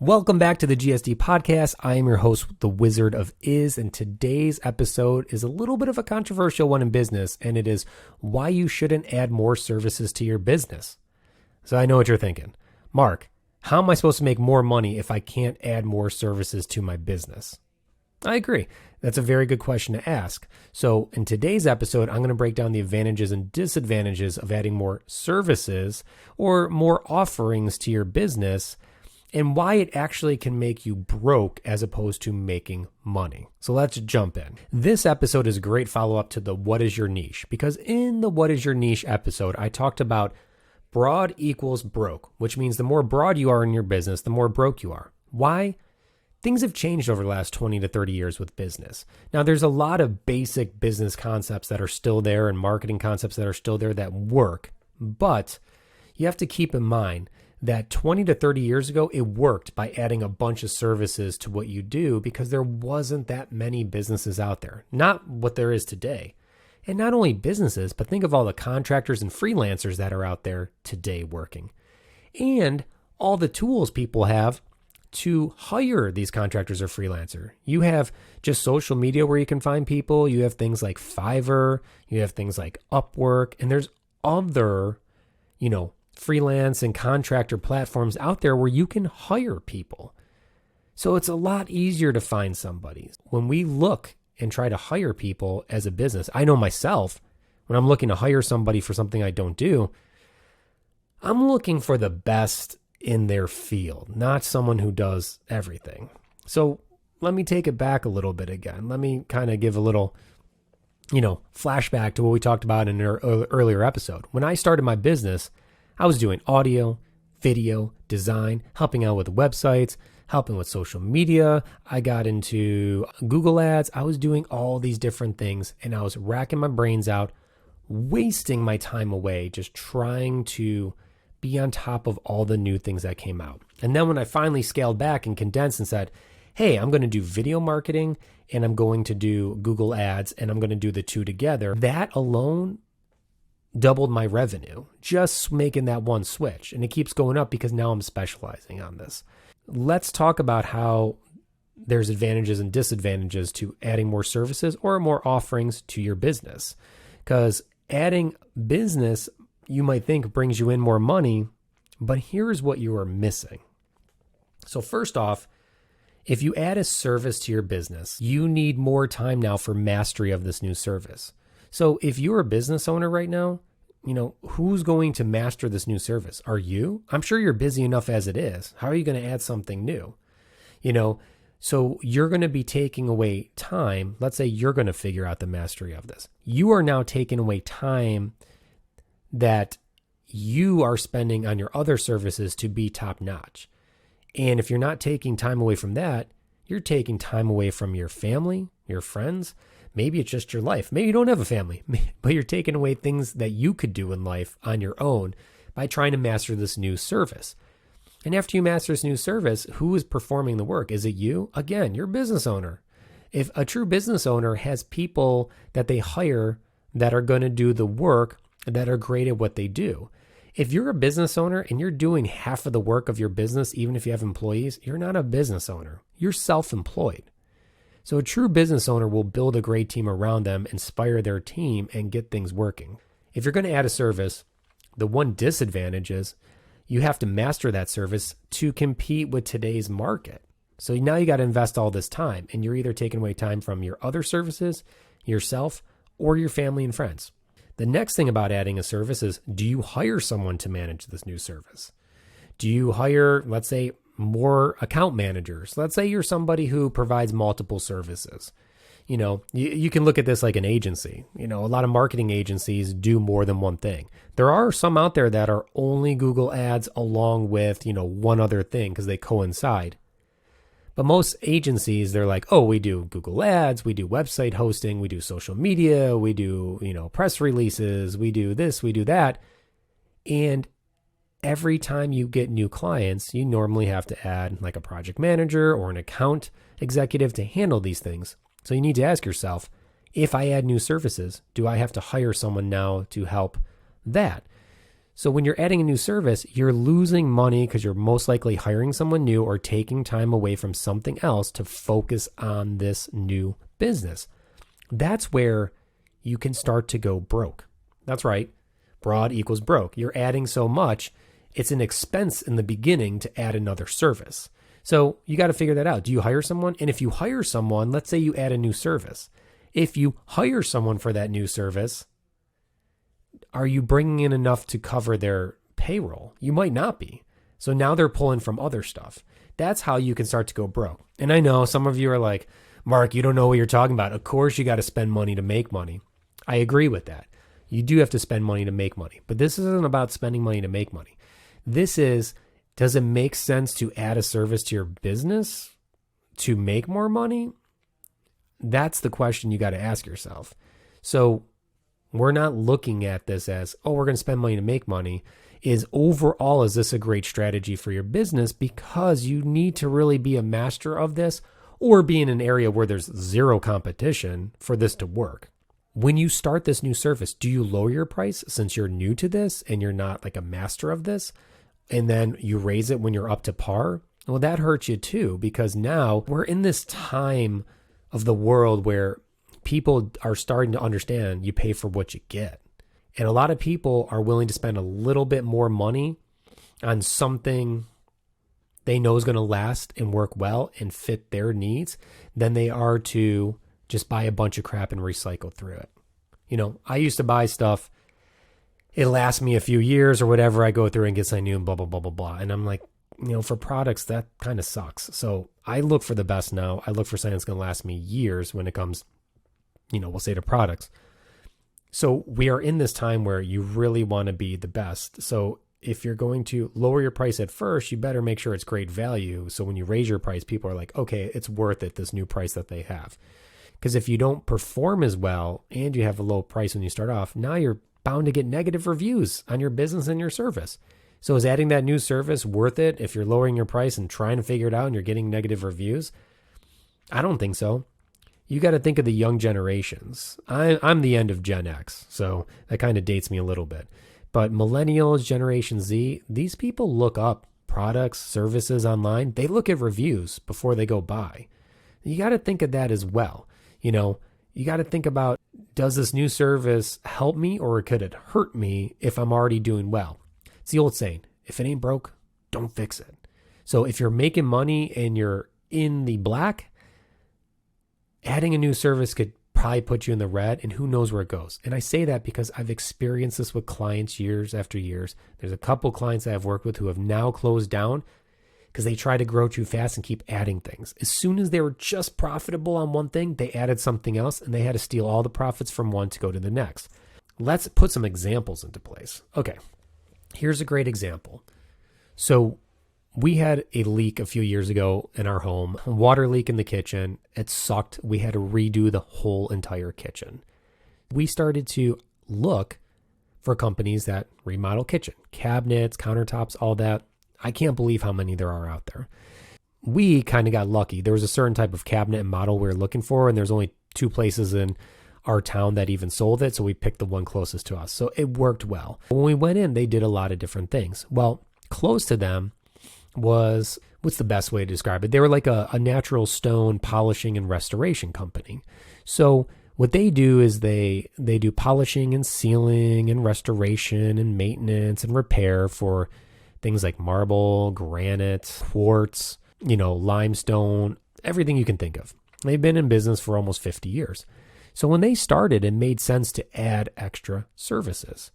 Welcome back to the GSD Podcast. I am your host, the Wizard of Is, and today's episode is a little bit of a controversial one in business, and it is why you shouldn't add more services to your business. So I know what you're thinking. Mark, how am I supposed to make more money if I can't add more services to my business? I agree. That's a very good question to ask. So in today's episode, I'm going to break down the advantages and disadvantages of adding more services or more offerings to your business, and why it actually can make you broke as opposed to making money. So let's jump in. This episode is a great follow-up to the What is Your Niche? Because in the What is Your Niche episode, I talked about broad equals broke, which means the more broad you are in your business, the more broke you are. Why? Things have changed over the last 20 to 30 years with business. Now, there's a lot of basic business concepts that are still there and marketing concepts that are still there that work, but you have to keep in mind that 20 to 30 years ago, it worked by adding a bunch of services to what you do because there wasn't that many businesses out there. Not what there is today. And not only businesses, but think of all the contractors and freelancers that are out there today working. And all the tools people have to hire these contractors or freelancer. You have just social media where you can find people. You have things like Fiverr. You have things like Upwork. And there's other, freelance and contractor platforms out there where you can hire people. So it's a lot easier to find somebody. When we look and try to hire people as a business, I know myself, when I'm looking to hire somebody for something I don't do, I'm looking for the best in their field, not someone who does everything. So let me take it back a little bit again. Let me kind of give a little, flashback to what we talked about in an earlier episode. When I started my business, I was doing audio, video, design, helping out with websites, helping with social media. I got into Google Ads. I was doing all these different things, and I was racking my brains out, wasting my time away, just trying to be on top of all the new things that came out. And then when I finally scaled back and condensed and said, hey, I'm going to do video marketing and I'm going to do Google Ads and I'm going to do the two together, that alone doubled my revenue, just making that one switch. And it keeps going up because now I'm specializing on this. Let's talk about how there's advantages and disadvantages to adding more services or more offerings to your business. Because adding business, you might think, brings you in more money, but here's what you are missing. So first off, if you add a service to your business, you need more time now for mastery of this new service. So if you're a business owner right now, who's going to master this new service? Are you? I'm sure you're busy enough as it is. How are you going to add something new? So you're going to be taking away time. Let's say you're going to figure out the mastery of this. You are now taking away time that you are spending on your other services to be top notch. And if you're not taking time away from that, you're taking time away from your family, your friends. Maybe it's just your life. Maybe you don't have a family, but you're taking away things that you could do in life on your own by trying to master this new service. And after you master this new service, who is performing the work? Is it you? Again, you're a business owner. If a true business owner has people that they hire that are going to do the work that are great at what they do. If you're a business owner and you're doing half of the work of your business, even if you have employees, you're not a business owner. You're self-employed. So a true business owner will build a great team around them, inspire their team, and get things working. If you're going to add a service, the one disadvantage is you have to master that service to compete with today's market. So now you got to invest all this time, and you're either taking away time from your other services, yourself, or your family and friends. The next thing about adding a service is, do you hire someone to manage this new service? Do you hire, let's say, more account managers? Let's say you're somebody who provides multiple services. You can look at this like an agency. A lot of marketing agencies do more than one thing. There are some out there that are only Google Ads along with, one other thing because they coincide. But most agencies, they're like, oh, we do Google Ads, we do website hosting, we do social media, we do, press releases, we do this, we do that. And every time you get new clients, you normally have to add like a project manager or an account executive to handle these things. So you need to ask yourself, if I add new services, do I have to hire someone now to help that? So when you're adding a new service, you're losing money because you're most likely hiring someone new or taking time away from something else to focus on this new business. That's where you can start to go broke. That's right. Broad equals broke. You're adding so much, it's an expense in the beginning to add another service. So you got to figure that out. Do you hire someone? And if you hire someone, let's say you add a new service. If you hire someone for that new service, are you bringing in enough to cover their payroll? You might not be. So now they're pulling from other stuff. That's how you can start to go broke. And I know some of you are like, Mark, you don't know what you're talking about. Of course, you got to spend money to make money. I agree with that. You do have to spend money to make money. But this isn't about spending money to make money. This is, does it make sense to add a service to your business to make more money? That's the question you got to ask yourself. So we're not looking at this as, oh, we're going to spend money to make money. Is overall, is this a great strategy for your business? Because you need to really be a master of this or be in an area where there's zero competition for this to work. When you start this new service, do you lower your price since you're new to this and you're not like a master of this? And then you raise it when you're up to par? Well, that hurts you too, because now we're in this time of the world where people are starting to understand you pay for what you get. And a lot of people are willing to spend a little bit more money on something they know is going to last and work well and fit their needs than they are to just buy a bunch of crap and recycle through it. You know, I used to buy stuff. It lasts me a few years or whatever. I go through and get something new and blah, blah, blah, blah, blah. And I'm like, you know, for products, that kind of sucks. So I look for the best now. I look for something that's going to last me years when it comes, you know, we'll say to products. So we are in this time where you really want to be the best. So if you're going to lower your price at first, you better make sure it's great value. So when you raise your price, people are like, okay, it's worth it, this new price that they have. Because if you don't perform as well and you have a low price when you start off, now you're bound to get negative reviews on your business and your service. So is adding that new service worth it if you're lowering your price and trying to figure it out and you're getting negative reviews? I don't think so. You got to think of the young generations. I'm the end of Gen X, so that kind of dates me a little bit. But millennials, Generation Z, these people look up products, services online. They look at reviews before they go buy. You got to think of that as well. You know, you got to think about, does this new service help me or could it hurt me if I'm already doing well? It's the old saying, if it ain't broke, don't fix it. So if you're making money and you're in the black, adding a new service could probably put you in the red, and who knows where it goes. And I say that because I've experienced this with clients years after years. There's a couple clients that I've worked with who have now closed down because they try to grow too fast and keep adding things. As soon as they were just profitable on one thing, they added something else and they had to steal all the profits from one to go to the next. Let's put some examples into place. Okay, here's a great example. So we had a leak a few years ago in our home, a water leak in the kitchen. It sucked. We had to redo the whole entire kitchen. We started to look for companies that remodel kitchen, cabinets, countertops, all that. I can't believe how many there are out there. We kind of got lucky. There was a certain type of cabinet and model we were looking for, and there's only 2 places in our town that even sold it, so we picked the one closest to us. So it worked well. When we went in, they did a lot of different things. Well, close to them was, what's the best way to describe it? They were like a natural stone polishing and restoration company. So what they do is they do polishing and sealing and restoration and maintenance and repair for things like marble, granite, quartz, limestone, everything you can think of. They've been in business for almost 50 years. So when they started, it made sense to add extra services.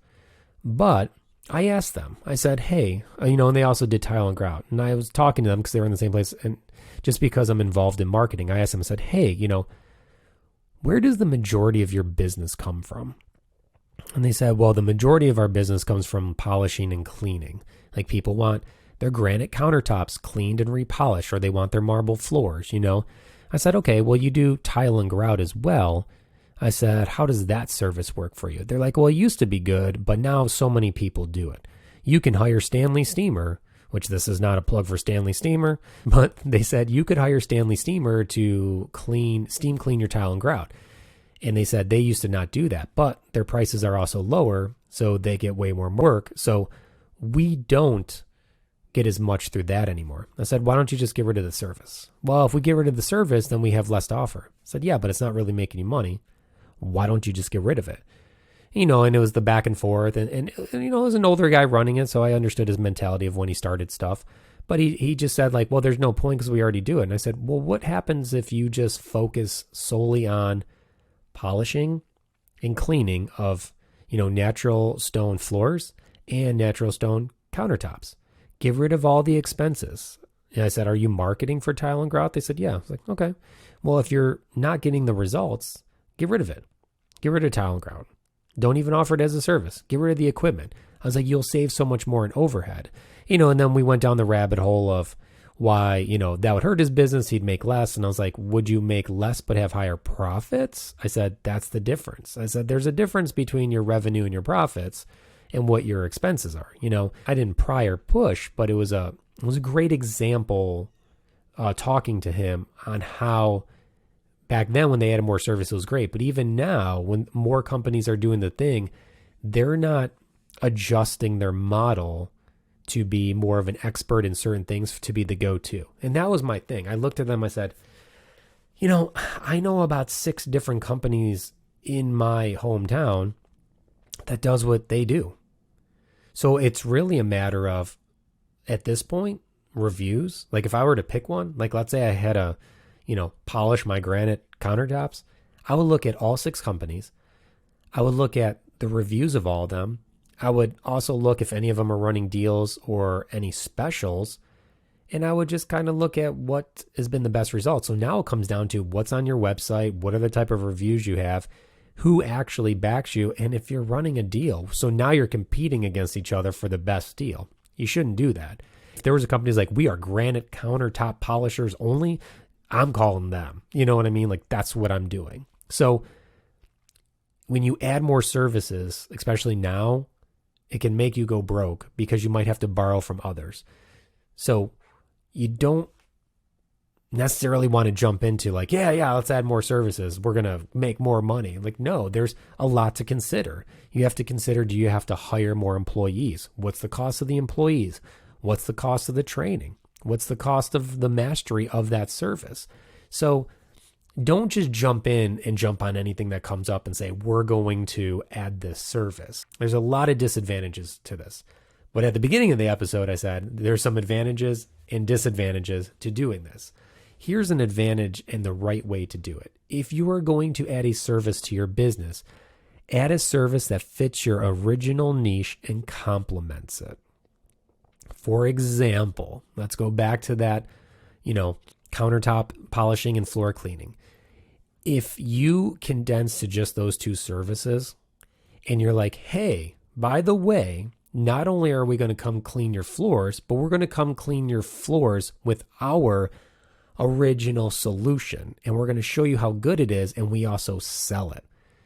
But I asked them, I said, hey, and they also did tile and grout. And I was talking to them because they were in the same place. And just because I'm involved in marketing, I asked them, I said, hey, where does the majority of your business come from? And they said, well, the majority of our business comes from polishing and cleaning. Like people want their granite countertops cleaned and repolished, or they want their marble floors, I said, okay, well, you do tile and grout as well. I said, how does that service work for you? They're like, well, it used to be good, but now so many people do it. You can hire Stanley Steamer, which this is not a plug for Stanley Steamer, but they said you could hire Stanley Steamer to steam clean your tile and grout. And they said they used to not do that, but their prices are also lower. So they get way more work. So we don't get as much through that anymore. I said, why don't you just get rid of the service? Well, if we get rid of the service, then we have less to offer. I said, yeah, but it's not really making you money. Why don't you just get rid of it? And it was the back and forth. And it was an older guy running it, so I understood his mentality of when he started stuff. But he just said, like, well, there's no point because we already do it. And I said, well, what happens if you just focus solely on polishing and cleaning of, natural stone floors and natural stone countertops? Get rid of all the expenses. And I said, are you marketing for tile and grout? They said, yeah. I was like, okay. Well, if you're not getting the results, get rid of it. Get rid of tile and grout. Don't even offer it as a service. Get rid of the equipment. I was like, you'll save so much more in overhead. And then we went down the rabbit hole of why, that would hurt his business. He'd make less. And I was like, would you make less but have higher profits? I said, that's the difference. I said, there's a difference between your revenue and your profits and what your expenses are. I didn't pry or push, but it was a great example talking to him on how back then when they added more service, it was great. But even now, when more companies are doing the thing, they're not adjusting their model to be more of an expert in certain things to be the go-to. And that was my thing. I looked at them, I said, I know about 6 different companies in my hometown that does what they do. So it's really a matter of, at this point, reviews. Like if I were to pick one, like let's say I had to, polish my granite countertops, I would look at all 6 companies. I would look at the reviews of all of them. I would also look if any of them are running deals or any specials. And I would just kind of look at what has been the best result. So now it comes down to what's on your website, what are the type of reviews you have, who actually backs you, and if you're running a deal. So now you're competing against each other for the best deal. You shouldn't do that. If there was a company like, we are granite countertop polishers only, I'm calling them. You know what I mean? Like that's what I'm doing. So when you add more services, especially now, it can make you go broke because you might have to borrow from others. So you don't necessarily want to jump into like, yeah, let's add more services. We're going to make more money. Like, no, there's a lot to consider. You have to consider, do you have to hire more employees? What's the cost of the employees? What's the cost of the training? What's the cost of the mastery of that service? So don't just jump in and jump on anything that comes up and say, we're going to add this service. There's a lot of disadvantages to this. But at the beginning of the episode, I said, there's some advantages and disadvantages to doing this. Here's an advantage and the right way to do it. If you are going to add a service to your business, add a service that fits your original niche and complements it. For example, let's go back to that, countertop polishing and floor cleaning. If you condense to just those 2 services and you're like, hey, by the way, not only are we going to come clean your floors, but we're going to come clean your floors with our original solution. And we're going to show you how good it is. And we also sell it.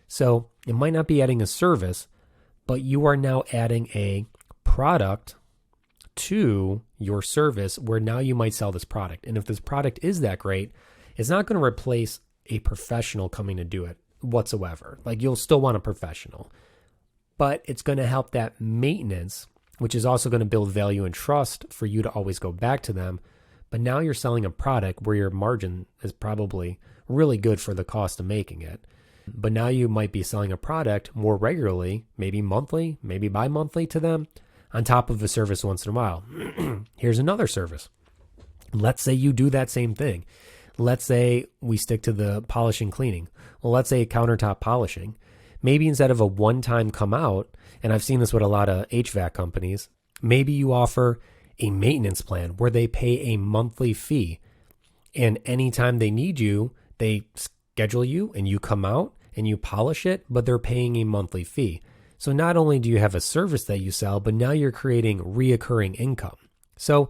So it might not be adding a service, but you are now adding a product to your service where now you might sell this product. And if this product is that great, it's not going to replace a professional coming to do it whatsoever. Like you'll still want a professional, but it's going to help that maintenance, which is also going to build value and trust for you to always go back to them. But now you're selling a product where your margin is probably really good for the cost of making it. But now you might be selling a product more regularly, maybe monthly, maybe bi-monthly to them, on top of a service once in a while. Here's another service. Let's say you do that same thing. Let's say we stick to the polishing cleaning. Well, let's say countertop polishing. Maybe instead of a one-time come out, and I've seen this with a lot of HVAC companies, maybe you offer a maintenance plan where they pay a monthly fee. And anytime they need you, they schedule you and you come out and you polish it, but they're paying a monthly fee. So not only do you have a service that you sell, but now you're creating reoccurring income. So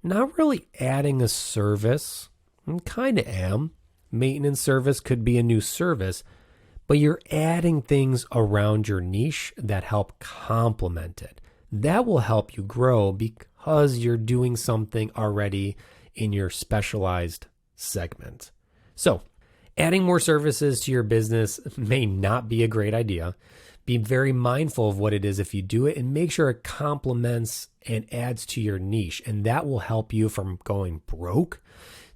not really adding a service, I kind of am. Maintenance service could be a new service, but you're adding things around your niche that help complement it. That will help you grow because you're doing something already in your specialized segment. So adding more services to your business may not be a great idea Be very mindful of what it is if you do it, and make sure it complements and adds to your niche. And that will help you from going broke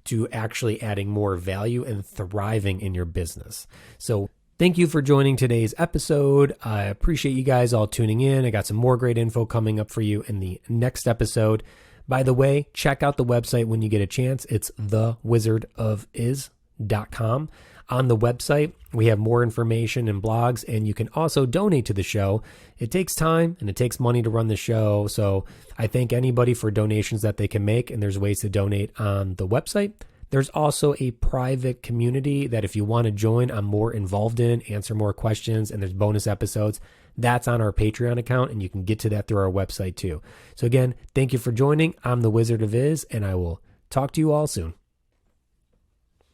to actually adding more value and thriving in your business. So thank you for joining today's episode. I appreciate you guys all tuning in. I got some more great info coming up for you in the next episode. By the way, check out the website when you get a chance. It's thewizardofiz.com. On the website, we have more information and blogs, and you can also donate to the show. It takes time and it takes money to run the show. So I thank anybody for donations that they can make, and there's ways to donate on the website. There's also a private community that if you want to join, I'm more involved in, answer more questions, and there's bonus episodes. That's on our Patreon account, and you can get to that through our website too. So again, thank you for joining. I'm the Wizard of Iz, and I will talk to you all soon.